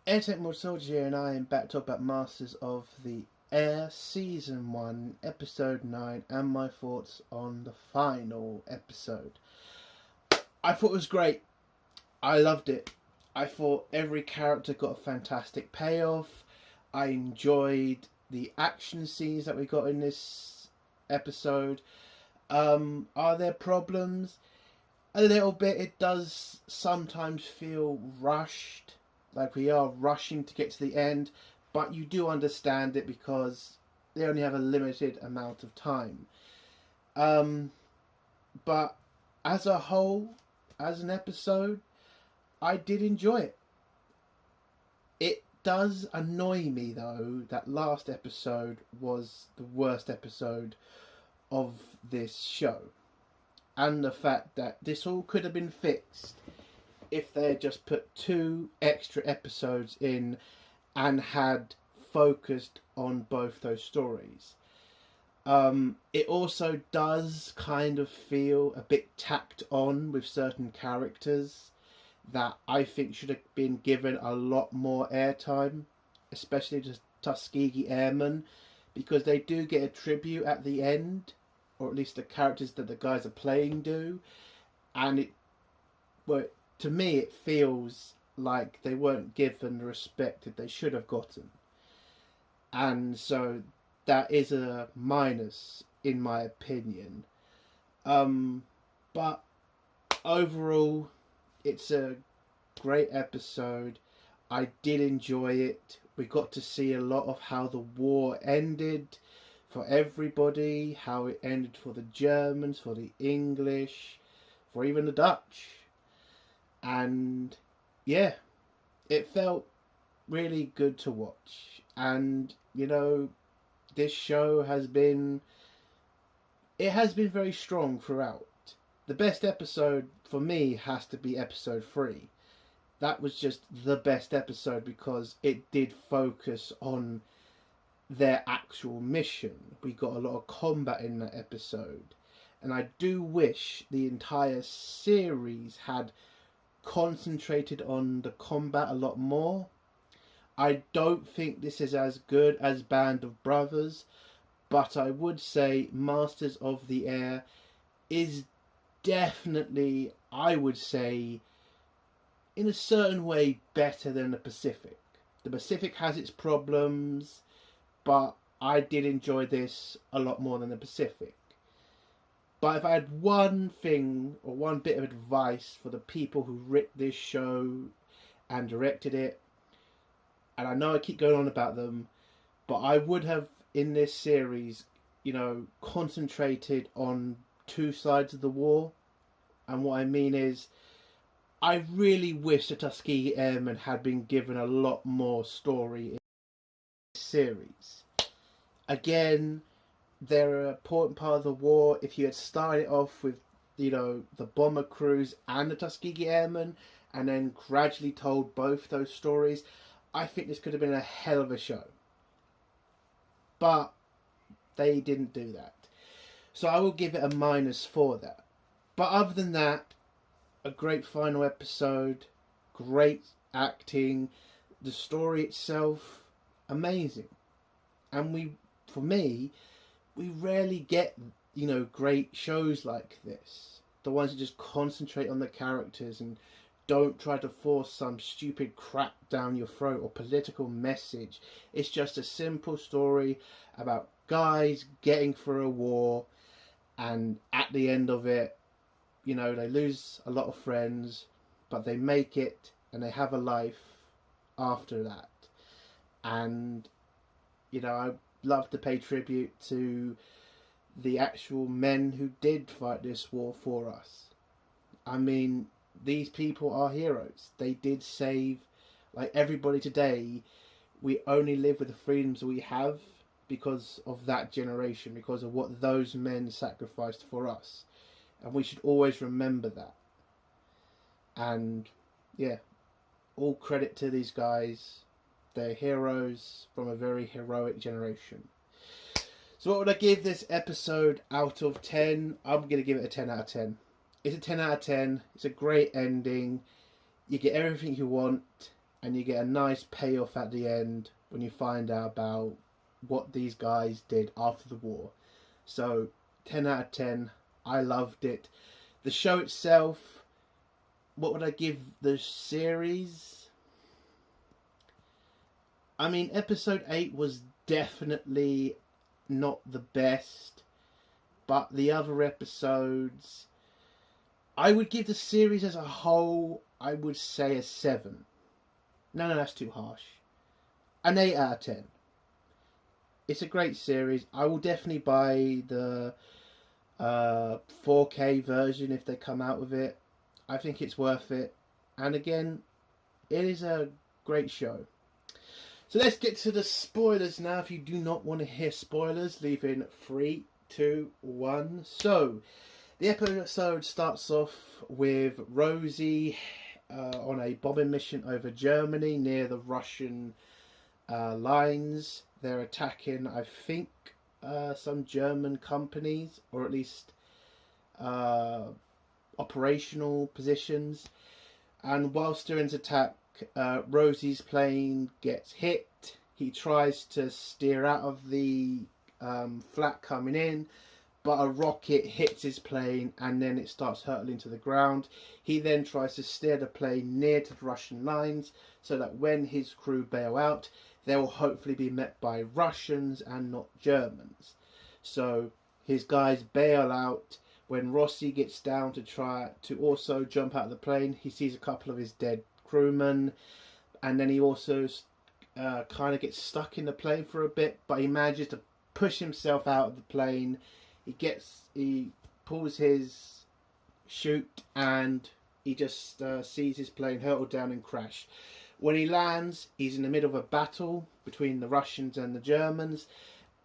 Airtech More Soldier here, and I am back to talk about Masters of the Air Season 1, Episode 9, and my thoughts on the final episode. I thought it was great. I loved it. I thought every character got a fantastic payoff. I enjoyed the action scenes that we got in this episode. Are there problems? A little bit. It does sometimes feel rushed. Like we are rushing to get to the end, but you do understand it because they only have a limited amount of time. But as a whole, as an episode, I did enjoy it. It does annoy me though that last episode was the worst episode of this show. And the fact that this all could have been fixed if they had just put 2 extra episodes in and had focused on both those stories. It also does kind of feel a bit tacked on with certain characters that I think should have been given a lot more airtime, especially to Tuskegee Airmen, because they do get a tribute at the end, or at least the characters that the guys are playing do, and to me, it feels like they weren't given the respect that they should have gotten. And so that is a minus, in my opinion. But overall, it's a great episode. I did enjoy it. We got to see a lot of how the war ended for everybody, how it ended for the Germans, for the English, for even the Dutch. And yeah, it felt really good to watch. And this show has been very strong throughout. The best episode for me has to be episode 3. That was just the best episode because it did focus on their actual mission. We got a lot of combat in that episode, and I do wish the entire series had concentrated on the combat a lot more. I don't think this is as good as Band of Brothers, but I would say Masters of the Air is definitely, I would say, in a certain way better than the Pacific. The Pacific has its problems, but I did enjoy this a lot more than the Pacific. But if I had one thing or one bit of advice for the people who wrote this show and directed it, and I know I keep going on about them, but I would have, in this series, concentrated on 2 sides of the war. And what I mean is, I really wish the Tuskegee Airmen had been given a lot more story in this series. Again, they're an important part of the war. If you had started it off with, the bomber crews and the Tuskegee Airmen, and then gradually told both those stories, I think this could have been a hell of a show. But they didn't do that. So I will give it a minus for that. But other than that, a great final episode, great acting, the story itself, amazing. And for me, we rarely get, great shows like this. The ones that just concentrate on the characters and don't try to force some stupid crap down your throat or political message. It's just a simple story about guys getting through a war, and at the end of it, they lose a lot of friends, but they make it and they have a life after that. And, I love to pay tribute to the actual men who did fight this war for us. I mean, these people are heroes. They did save, like everybody today, we only live with the freedoms we have because of that generation, because of what those men sacrificed for us. And we should always remember that. And yeah, all credit to these guys. They're heroes from a very heroic generation. So what would I give this episode out of 10? I'm going to give it a 10 out of 10. It's a 10 out of 10. It's a great ending. You get everything you want. and you get a nice payoff at the end when you find out about what these guys did after the war. So 10 out of 10. I loved it. The show itself, what would I give the series? I mean, episode 8 was definitely not the best, but the other episodes, I would give the series as a whole, I would say a 7. No, that's too harsh. An 8 out of 10. It's a great series. I will definitely buy the 4K version if they come out with it. I think it's worth it. And again, it is a great show. So let's get to the spoilers now. If you do not want to hear spoilers, leave in 3, 2, 1. So, the episode starts off with Rosie on a bombing mission over Germany near the Russian lines. They're attacking, I think, some German companies, or at least operational positions. And whilst during his attack, Rosie's plane gets hit. He tries to steer out of the flak coming in, but a rocket hits his plane and then it starts hurtling to the ground. He then tries to steer the plane near to the Russian lines so that when his crew bail out, they will hopefully be met by Russians and not Germans. So his guys bail out. When Rosie gets down to try to also jump out of the plane, he sees a couple of his dead crewmen, and then he also kind of gets stuck in the plane for a bit, but he manages to push himself out of the plane. He pulls his chute and he just sees his plane hurtle down and crash. When he lands, he's in the middle of a battle between the Russians and the Germans.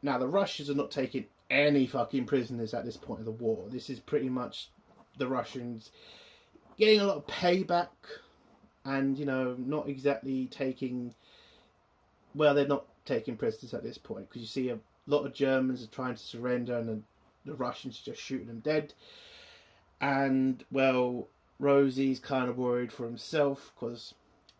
Now, the Russians are not taking any fucking prisoners at this point of the war. This is pretty much the Russians getting a lot of payback and, you know, not exactly taking... Well, they're not taking prisoners at this point because you see a lot of Germans are trying to surrender and the Russians are just shooting them dead. And, well, Rosie's kind of worried for himself because,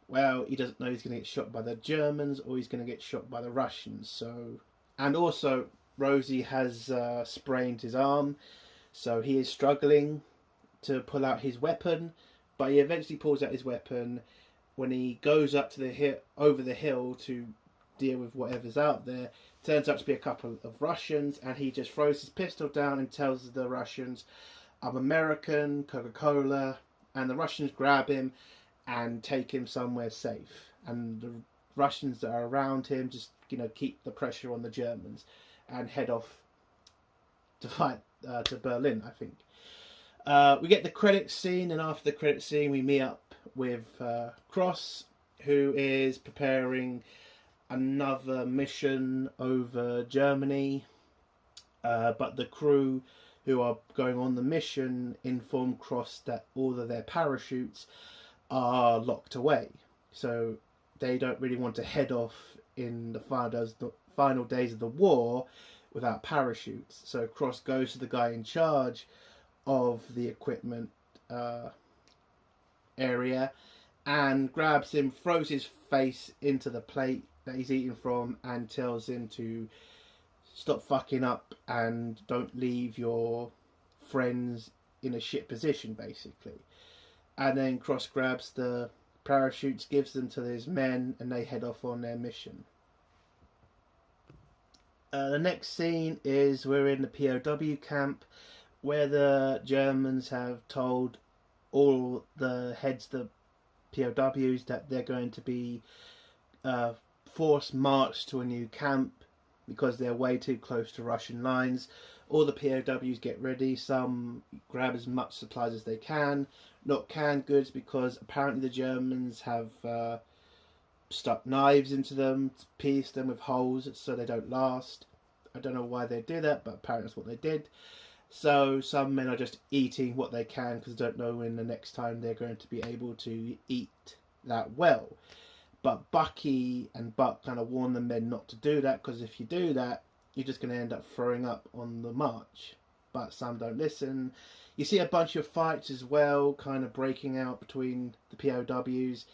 well, he doesn't know he's going to get shot by the Germans or he's going to get shot by the Russians. So, and also, Rosie has sprained his arm, so he is struggling to pull out his weapon, but he eventually pulls out his weapon. When he goes up to the over the hill to deal with whatever's out there, turns out to be a couple of Russians, and he just throws his pistol down and tells the Russians, "I'm American, Coca-Cola," and the Russians grab him and take him somewhere safe. And the Russians that are around him just, you know, keep the pressure on the Germans and head off to fight to Berlin, I think. We get the credits scene, and after the credits scene we meet up with Cross, who is preparing another mission over Germany, but the crew who are going on the mission inform Cross that all of their parachutes are locked away, so they don't really want to head off in the final days of the war without parachutes. So Cross goes to the guy in charge of the equipment area and grabs him, throws his face into the plate that he's eating from, and tells him to stop fucking up and don't leave your friends in a shit position, basically. And then Cross grabs the parachutes, gives them to his men, and they head off on their mission. The next scene is we're in the POW camp, where the Germans have told all the heads of the POWs that they're going to be forced marched to a new camp because they're way too close to Russian lines. All the POWs get ready. Some grab as much supplies as they can, not canned goods, because apparently the Germans have stuck knives into them, pierced them with holes so they don't last. I don't know why they do that, but apparently that's what they did. So some men are just eating what they can because they don't know when the next time they're going to be able to eat that well. But Bucky and Buck kind of warn the men not to do that, because if you do that, you're just going to end up throwing up on the march. But some don't listen. You see a bunch of fights as well, kind of breaking out between the POWs.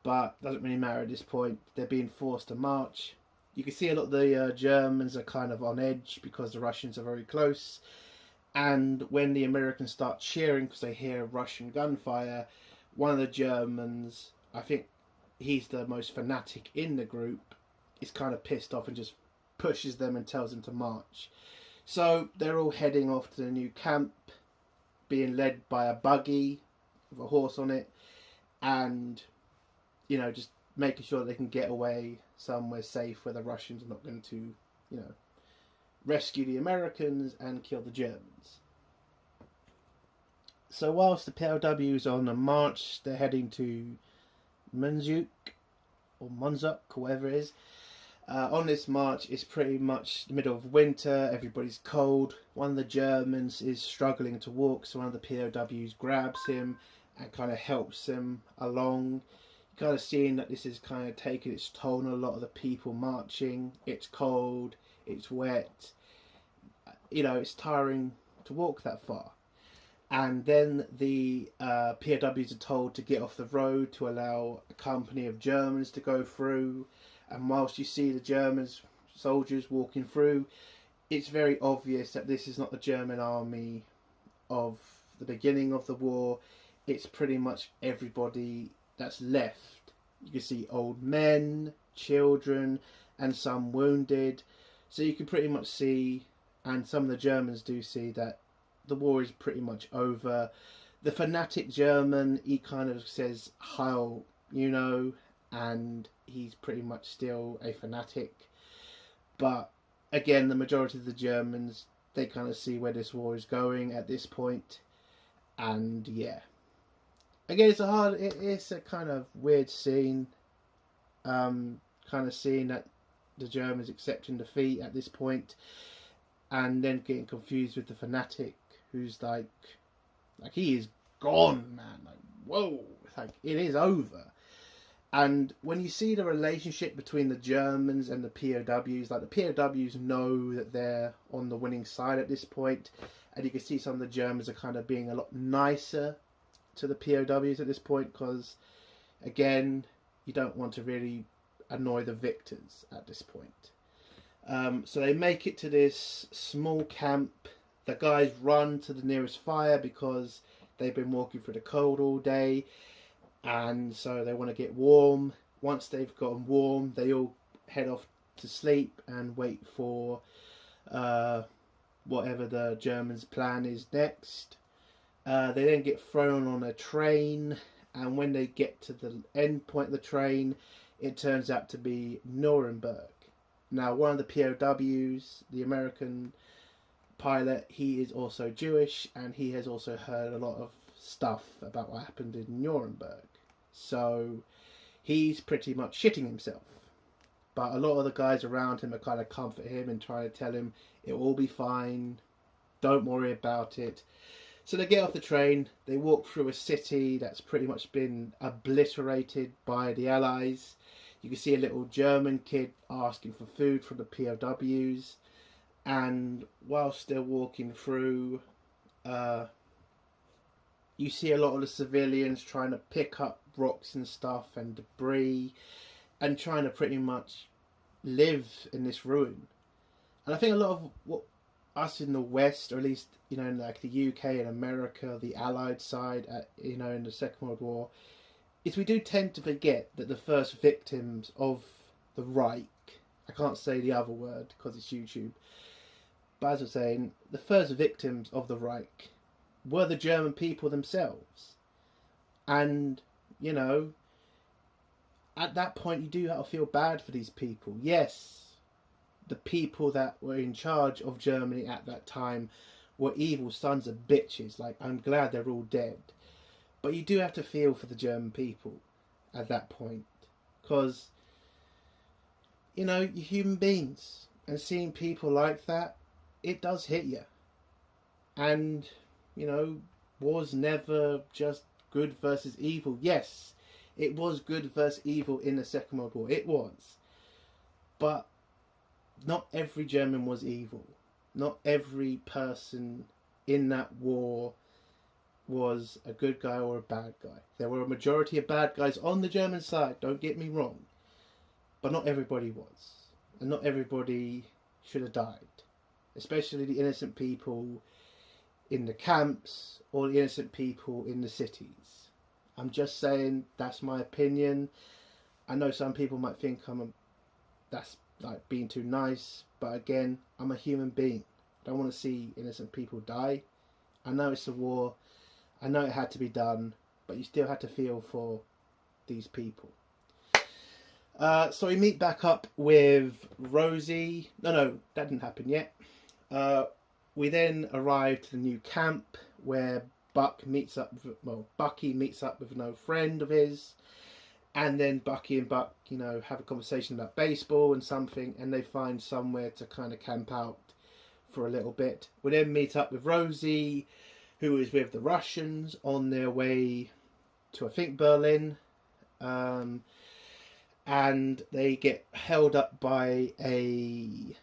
but doesn't really matter at this point. They're being forced to march. You can see a lot of the Germans are kind of on edge because the Russians are very close. And when the Americans start cheering because they hear Russian gunfire, one of the Germans, I think he's the most fanatic in the group, is kind of pissed off and just pushes them and tells them to march. So they're all heading off to the new camp, being led by a buggy with a horse on it, and, you know, just making sure they can get away somewhere safe where the Russians are not going to, you know, rescue the Americans and kill the Germans. So whilst the POWs are on the march, they're heading to Munzuk, or Munzuk, or whatever it is. On this march, it's pretty much the middle of winter, everybody's cold. One of the Germans is struggling to walk, so one of the POWs grabs him and kind of helps him along. You're kind of seeing that this is kind of taking its toll on a lot of the people marching. It's cold, it's wet, you know, it's tiring to walk that far. And then the POWs are told to get off the road to allow a company of Germans to go through. And whilst you see the German soldiers walking through, it's very obvious that this is not the German army of the beginning of the war. It's pretty much everybody that's left. You can see old men, children, and some wounded. So you can pretty much see, and some of the Germans do see, that the war is pretty much over. The fanatic German, he kind of says Heil, you know, and he's pretty much still a fanatic. But again, the majority of the Germans, they kind of see where this war is going at this point. And yeah, again, it's a kind of weird scene, kind of seeing that the Germans accepting defeat at this point, and then getting confused with the fanatic, who's like he is gone, man. Like, whoa, like it is over. And when you see the relationship between the Germans and the POWs, like the POWs know that they're on the winning side at this point, and you can see some of the Germans are kind of being a lot nicer to the POWs at this point, because again, you don't want to really annoy the victors at this point. So they make it to this small camp. The guys run to the nearest fire because they've been walking through the cold all day, and so they want to get warm. Once they've gotten warm, they all head off to sleep and wait for whatever the Germans' plan is next. They then get thrown on a train, and when they get to the end point of the train, it turns out to be Nuremberg. Now, one of the POWs, the American pilot, he is also Jewish, and he has also heard a lot of stuff about what happened in Nuremberg. So he's pretty much shitting himself. But a lot of the guys around him are kind of comfort him and trying to tell him it will all be fine, don't worry about it. So they get off the train, they walk through a city that's pretty much been obliterated by the Allies. You can see a little German kid asking for food from the POWs. And whilst they're walking through, you see a lot of the civilians trying to pick up rocks and stuff and debris, and trying to pretty much live in this ruin. And I think a lot of what us in the West, or at least, you know, in like the UK and America, the Allied side, you know, in the Second World War, is we do tend to forget that the first victims of the Reich, I can't say the other word because it's YouTube, but as I was saying, the first victims of the Reich were the German people themselves. And, you know, at that point you do have to feel bad for these people. Yes, the people that were in charge of Germany at that time were evil sons of bitches. Like, I'm glad they're all dead. But you do have to feel for the German people at that point. Because, you know, you're human beings. And seeing people like that, it does hit you. And, you know, war's never just good versus evil. Yes, it was good versus evil in the Second World War. It was. But not every German was evil. Not every person in that war was a good guy or a bad guy. There were a majority of bad guys on the German side, don't get me wrong, but not everybody was, and not everybody should have died, especially the innocent people in the camps or the innocent people in the cities. I'm just saying, that's my opinion. I know some people might think that's like being too nice, but again, I'm a human being. I don't want to see innocent people die. I know it's a war. I know it had to be done, but you still had to feel for these people. So we meet back up with Rosie. No, that didn't happen yet. We then arrive to the new camp where Bucky meets up with an old friend of his, and then Bucky and Buck, have a conversation about baseball and something, and they find somewhere to kind of camp out for a little bit. We then meet up with Rosie, who is with the Russians on their way to, I think, Berlin, and they get held up by a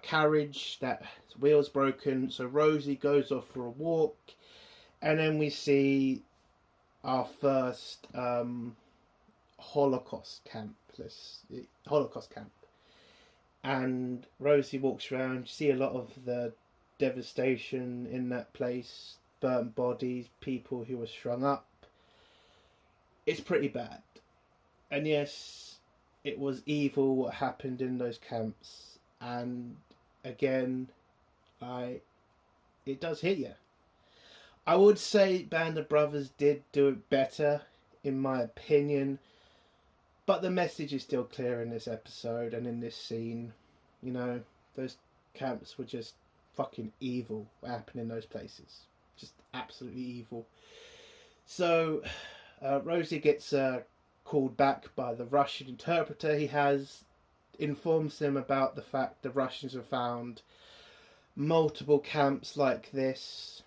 carriage that's wheels broken. So Rosie goes off for a walk, and then we see our first Holocaust camp. And Rosie walks around. You see a lot of the devastation in that place, burnt bodies, people who were strung up. It's pretty bad. And yes, it was evil what happened in those camps. And again, it does hit you. I would say Band of Brothers did do it better, in my opinion, but the message is still clear in this episode and in this scene. Those camps were just fucking evil, what happened in those places. Just absolutely evil. So Rosie gets called back by the Russian interpreter he has, informs them about the fact the Russians have found multiple camps like this,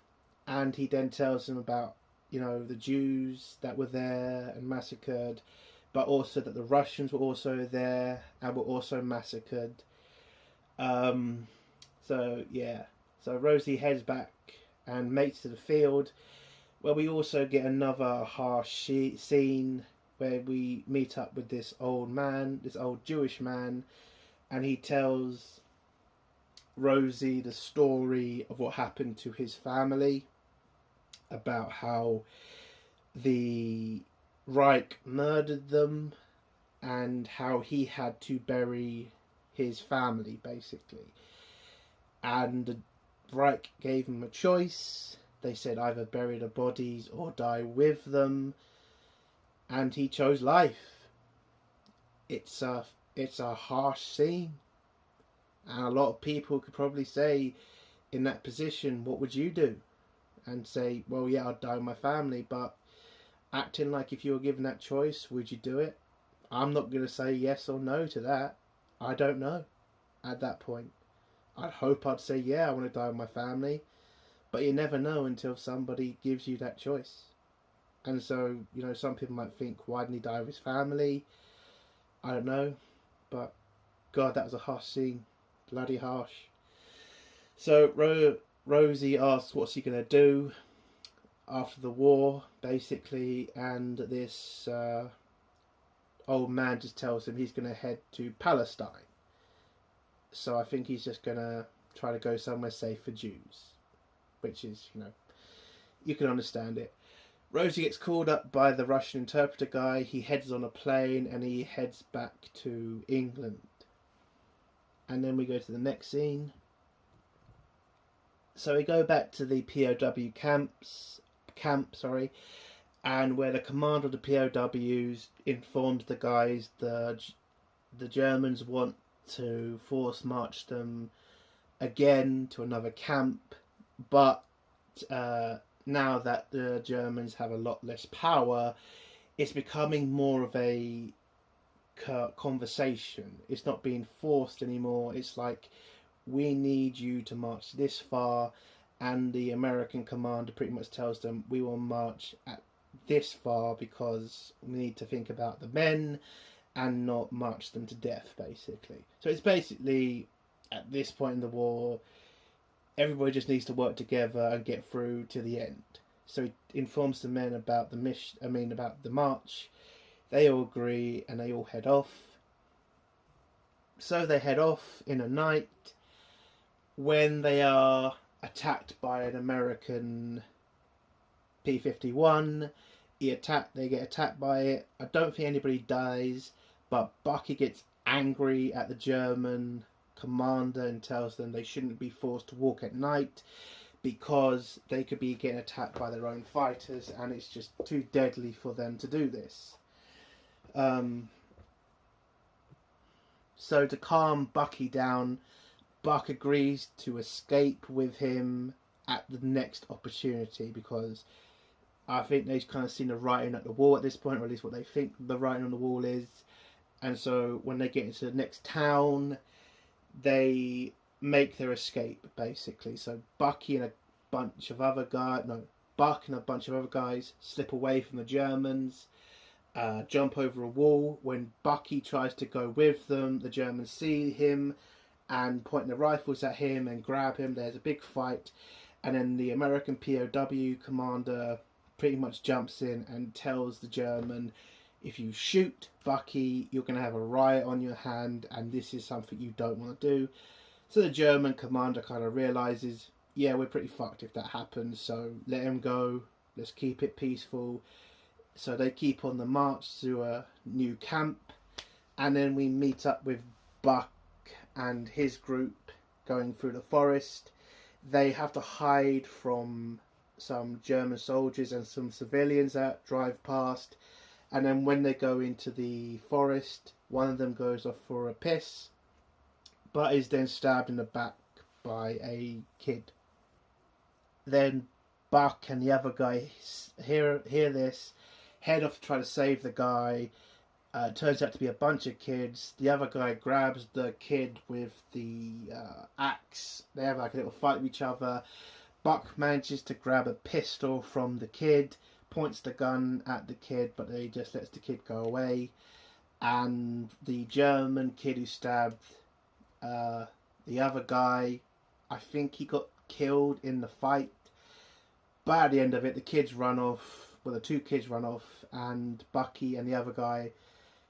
and he then tells them about the Jews that were there and massacred, but also that the Russians were also there and were also massacred. So Rosie heads back and makes to the field, where we also get another harsh scene where we meet up with this old Jewish man, and he tells Rosie the story of what happened to his family, about how the Reich murdered them and how he had to bury his family, basically. And the Reich gave him a choice. They said either bury the bodies or die with them, and he chose life. It's a harsh scene, and a lot of people could probably say, in that position, what would you do? And say, well, yeah, I'd die with my family, but acting like if you were given that choice, would you do it? I'm not going to say yes or no to that. I don't know at that point. I'd hope I'd say, yeah, I want to die with my family, but you never know until somebody gives you that choice. And so, some people might think, why didn't he die with his family? I don't know, but God, that was a harsh scene. Bloody harsh. So Rosie asks what's he going to do after the war, basically, and this old man just tells him he's going to head to Palestine. So I think he's just going to try to go somewhere safe for Jews, which is, you can understand it. Rosie gets called up by the Russian interpreter guy. He heads on a plane and he heads back to England. And then we go to the next scene. So we go back to the POW camp, and where the commander of the POWs informs the guys the Germans want to force march them again to another camp, but now that the Germans have a lot less power, it's becoming more of a conversation. It's not being forced anymore. It's like, we need you to march this far, and the American commander pretty much tells them, we will march at this far because we need to think about the men and not march them to death, basically. So it's basically, at this point in the war, everybody just needs to work together and get through to the end. So he informs the men about the about the march. They all agree and they all head off. So they head off in a night when they are attacked by an American P-51. They get attacked by it. I don't think anybody dies, but Bucky gets angry at the German commander and tells them they shouldn't be forced to walk at night because they could be getting attacked by their own fighters, and it's just too deadly for them to do this. So to calm Bucky down, Buck agrees to escape with him at the next opportunity, because I think they've kind of seen the writing at the wall at this point, or at least what they think the writing on the wall is. And so when they get into the next town, they make their escape, basically. So Buck and a bunch of other guys slip away from the Germans, jump over a wall. When Bucky tries to go with them, the Germans see him and point their rifles at him and grab him. There's a big fight, and then the American POW commander pretty much jumps in and tells the German, if you shoot Bucky, you're going to have a riot on your hand, and this is something you don't want to do. So the German commander kind of realises, yeah, we're pretty fucked if that happens, so let him go, let's keep it peaceful. So they keep on the march to a new camp, and then we meet up with Buck and his group going through the forest. They have to hide from some German soldiers and some civilians that drive past, and then when they go into the forest, one of them goes off for a piss, but is then stabbed in the back by a kid. Then Buck and the other guy hear this, head off to try to save the guy. Turns out to be a bunch of kids. The other guy grabs the kid with the axe. They have like a little fight with each other. Buck manages to grab a pistol from the kid, points the gun at the kid, but he just lets the kid go away. And the German kid who stabbed the other guy, I think he got killed in the fight. But at the end of it, the kids run off. Well, the two kids run off, and Bucky and the other guy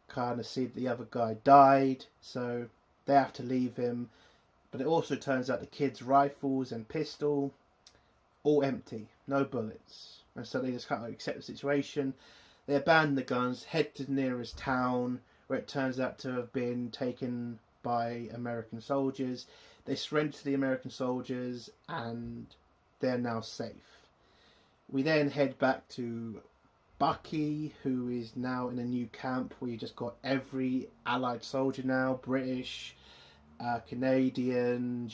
kind of see that the other guy died, so they have to leave him. But it also turns out the kids' rifles and pistol, all empty, no bullets. And so they just kind of accept the situation. They abandon the guns, head to the nearest town, where it turns out to have been taken by American soldiers. They surrender to the American soldiers, and they're now safe. We then head back to Bucky, who is now in a new camp where you just got every Allied soldier now, British, Canadian,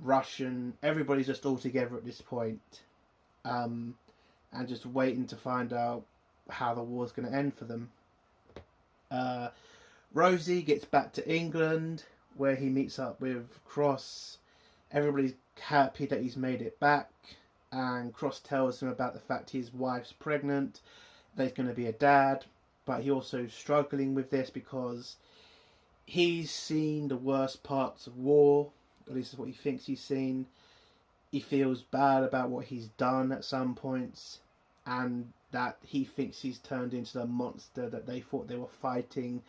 Russian, everybody's just all together at this point, and just waiting to find out how the war's going to end for them. Rosie gets back to England, where he meets up with Cross. Everybody's happy that he's made it back, and Cross tells him about the fact his wife's pregnant, that he's going to be a dad, but he's also struggling with this because he's seen the worst parts of war, at least is what he thinks he's seen. He feels bad about what he's done at some points, and that he thinks he's turned into the monster that they thought they were fighting.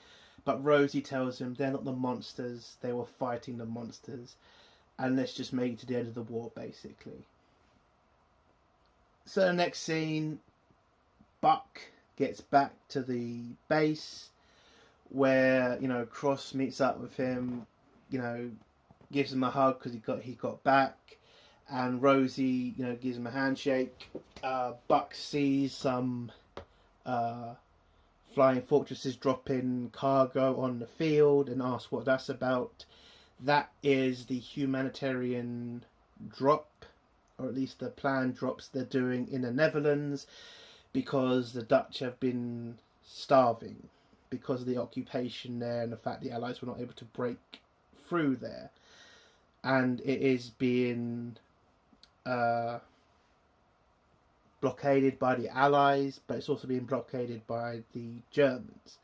But Rosie tells him they're not the monsters, they were fighting the monsters, and let's just make it to the end of the war, basically. So the next scene, Buck gets back to the base where, Cross meets up with him, gives him a hug because he got back, and Rosie, gives him a handshake. Buck sees some flying fortresses dropping cargo on the field and asks what that's about. That is the humanitarian drop, or at least the planned drops they're doing in the Netherlands, because the Dutch have been starving because of the occupation there and the fact the Allies were not able to break through there. And it is being blockaded by the Allies, but it's also being blockaded by the Germans.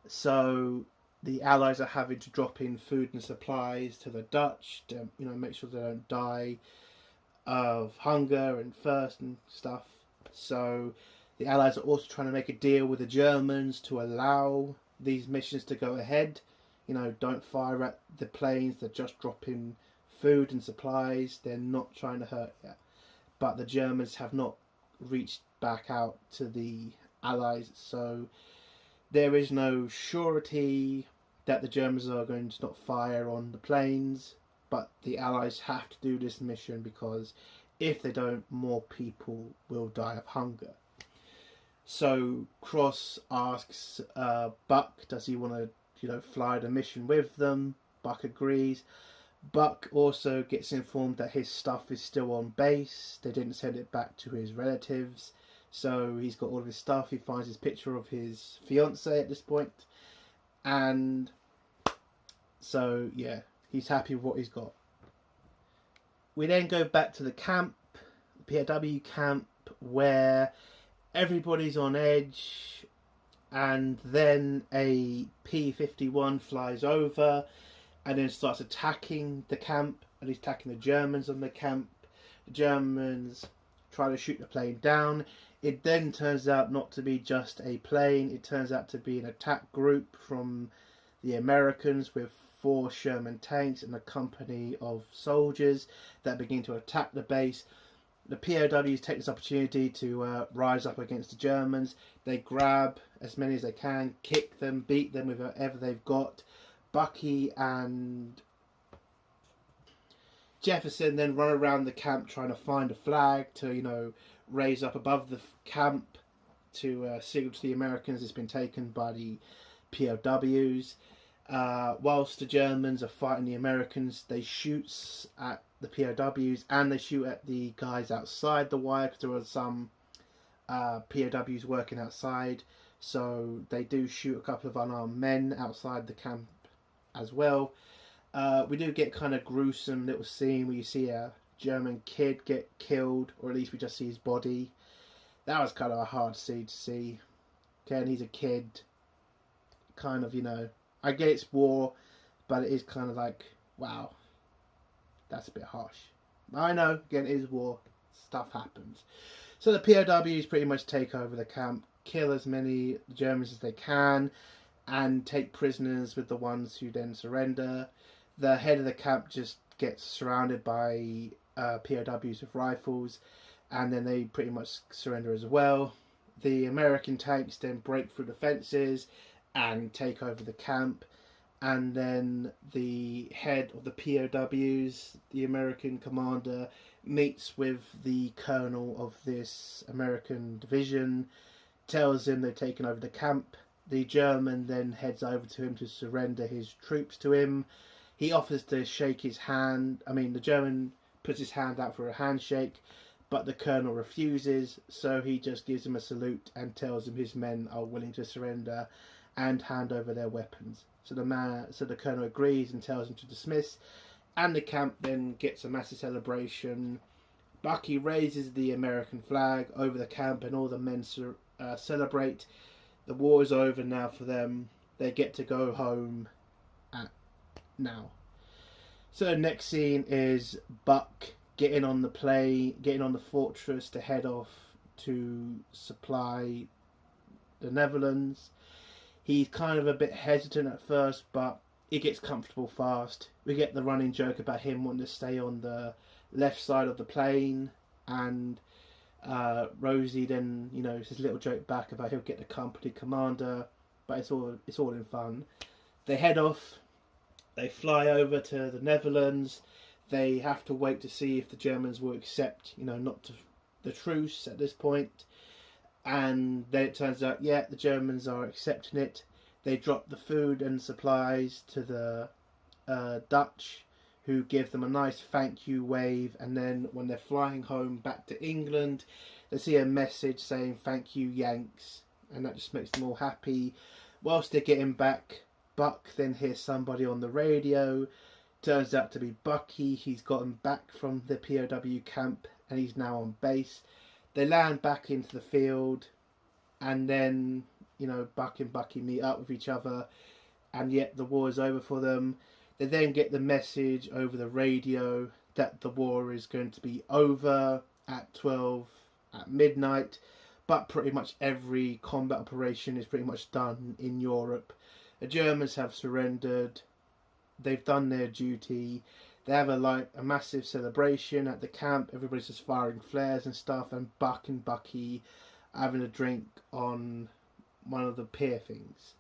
So the Allies are having to drop in food and supplies to the Dutch to, make sure they don't die of hunger and thirst and stuff. So the Allies are also trying to make a deal with the Germans to allow these missions to go ahead. Don't fire at the planes, they're just dropping food and supplies, they're not trying to hurt you. But the Germans have not reached back out to the Allies, so there is no surety that the Germans are going to not fire on the planes, but the Allies have to do this mission because if they don't, more people will die of hunger. So Cross asks Buck, does he want to, fly the mission with them? Buck agrees. Buck also gets informed that his stuff is still on base. They didn't send it back to his relatives. So he's got all of his stuff. He finds his picture of his fiancée at this point. And so, yeah, he's happy with what he's got. We then go back to the camp, the POW camp, where everybody's on edge. And then a P-51 flies over and then starts attacking the camp. And he's attacking the Germans on the camp. The Germans try to shoot the plane down. It then turns out not to be just a plane. It turns out to be an attack group from the Americans with 4 Sherman tanks and a company of soldiers that begin to attack the base. The POWs take this opportunity to rise up against the Germans. They grab as many as they can, kick them, beat them with whatever they've got. Bucky and Jefferson then run around the camp trying to find a flag to, raise up above the camp to signal to the Americans it's been taken by the POWs. Whilst the Germans are fighting the Americans, they shoot at the POWs and they shoot at the guys outside the wire because there were some POWs working outside. So they do shoot a couple of unarmed men outside the camp as well. We do get kind of gruesome little scene where you see a German kid get killed, or at least we just see his body. That was kind of a hard scene to see. Okay, and he's a kid. Kind of, I get it's war, but it is kind of like, wow, that's a bit harsh. I know, again, it is war. Stuff happens. So the POWs pretty much take over the camp, kill as many Germans as they can, and take prisoners with the ones who then surrender. The head of the camp just gets surrounded by POWs with rifles, and then they pretty much surrender as well. The American tanks then break through the fences and take over the camp, and then the head of the POWs, the American commander, meets with the colonel of this American division, tells him they've taken over the camp. The German then heads over to him to surrender his troops to him. He offers to shake his hand. The German puts his hand out for a handshake, but the colonel refuses, so he just gives him a salute and tells him his men are willing to surrender and hand over their weapons. So the colonel agrees and tells him to dismiss, and the camp then gets a massive celebration. Bucky raises the American flag over the camp and all the men celebrate. The war is over now for them. They get to go home now. So the next scene is Buck getting on the plane, getting on the fortress to head off to supply the Netherlands. He's kind of a bit hesitant at first, but he gets comfortable fast. We get the running joke about him wanting to stay on the left side of the plane, and Rosie then, says a little joke back about he'll get the company commander, but it's all in fun. They head off. They fly over to the Netherlands. They have to wait to see if the Germans will accept, the truce at this point. And then it turns out, the Germans are accepting it. They drop the food and supplies to the Dutch, who give them a nice thank you wave. And then when they're flying home back to England, they see a message saying, "Thank you, Yanks." And that just makes them all happy. Whilst they're getting back, Buck then hears somebody on the radio. Turns out to be Bucky. He's gotten back from the POW camp and he's now on base. They land back into the field, and then Buck and Bucky meet up with each other, and yet the war is over for them. They then get the message over the radio that the war is going to be over at 12 at midnight, but pretty much every combat operation is pretty much done in Europe. The Germans have surrendered. They've done their duty. They have a massive celebration at the camp. Everybody's just firing flares and stuff, and Buck and Bucky having a drink on one of the pier things.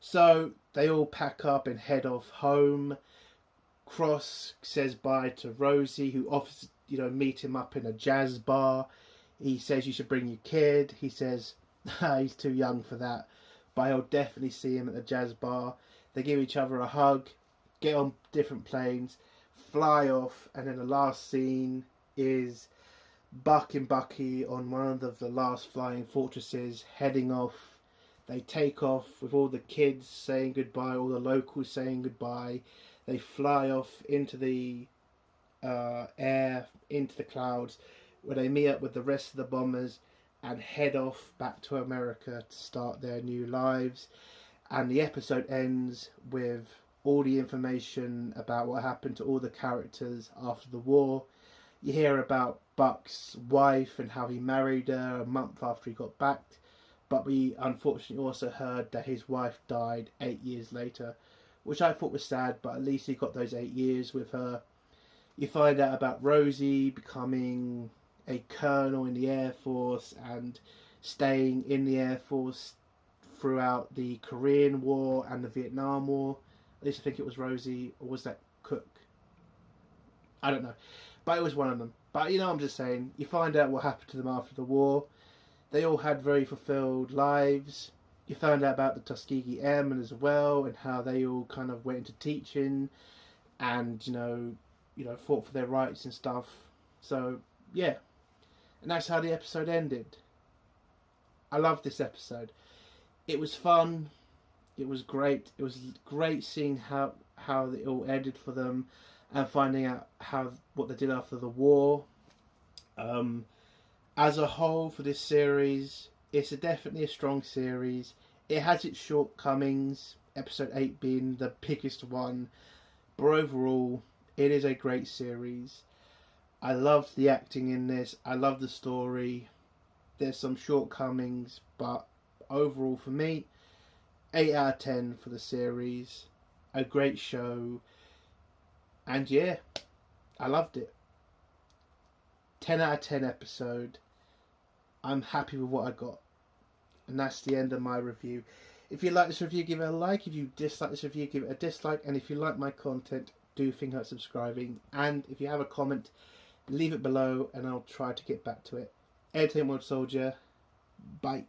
So they all pack up and head off home. Cross says bye to Rosie, who offers meet him up in a jazz bar. He says you should bring your kid. He says he's too young for that, but he'll definitely see him at the jazz bar. They give each other a hug, get on different planes, fly off, and then the last scene is Buck and Bucky on one of the last flying fortresses heading off. They take off with all the kids saying goodbye, all the locals saying goodbye. They fly off into the air, into the clouds, where they meet up with the rest of the bombers and head off back to America to start their new lives. And the episode ends with all the information about what happened to all the characters after the war. You hear about Buck's wife and how he married her a month after he got back. But we unfortunately also heard that his wife died 8 years later, which I thought was sad, but at least he got those 8 years with her. You find out about Rosie becoming a colonel in the Air Force and staying in the Air Force throughout the Korean War and the Vietnam War. At least I think it was Rosie, or was that Cook? I don't know. But it was one of them. But I'm just saying, you find out what happened to them after the war. They all had very fulfilled lives. You found out about the Tuskegee Airmen as well, and how they all kind of went into teaching and, fought for their rights and stuff. So, yeah. And that's how the episode ended. I loved this episode. It was fun. It was great. It was great seeing how it all ended for them and finding out what they did after the war. As a whole for this series, it's definitely a strong series. It has its shortcomings, episode 8 being the biggest one. But overall, it is a great series. I loved the acting in this. I love the story. There's some shortcomings, but overall for me, 8 out of 10 for the series. A great show. And yeah, I loved it. 10 out of 10 episode. I'm happy with what I got. And that's the end of my review. If you like this review, give it a like. If you dislike this review, give it a dislike. And if you like my content, do think about subscribing. And if you have a comment, leave it below and I'll try to get back to it. Entertainment World Soldier. Bye.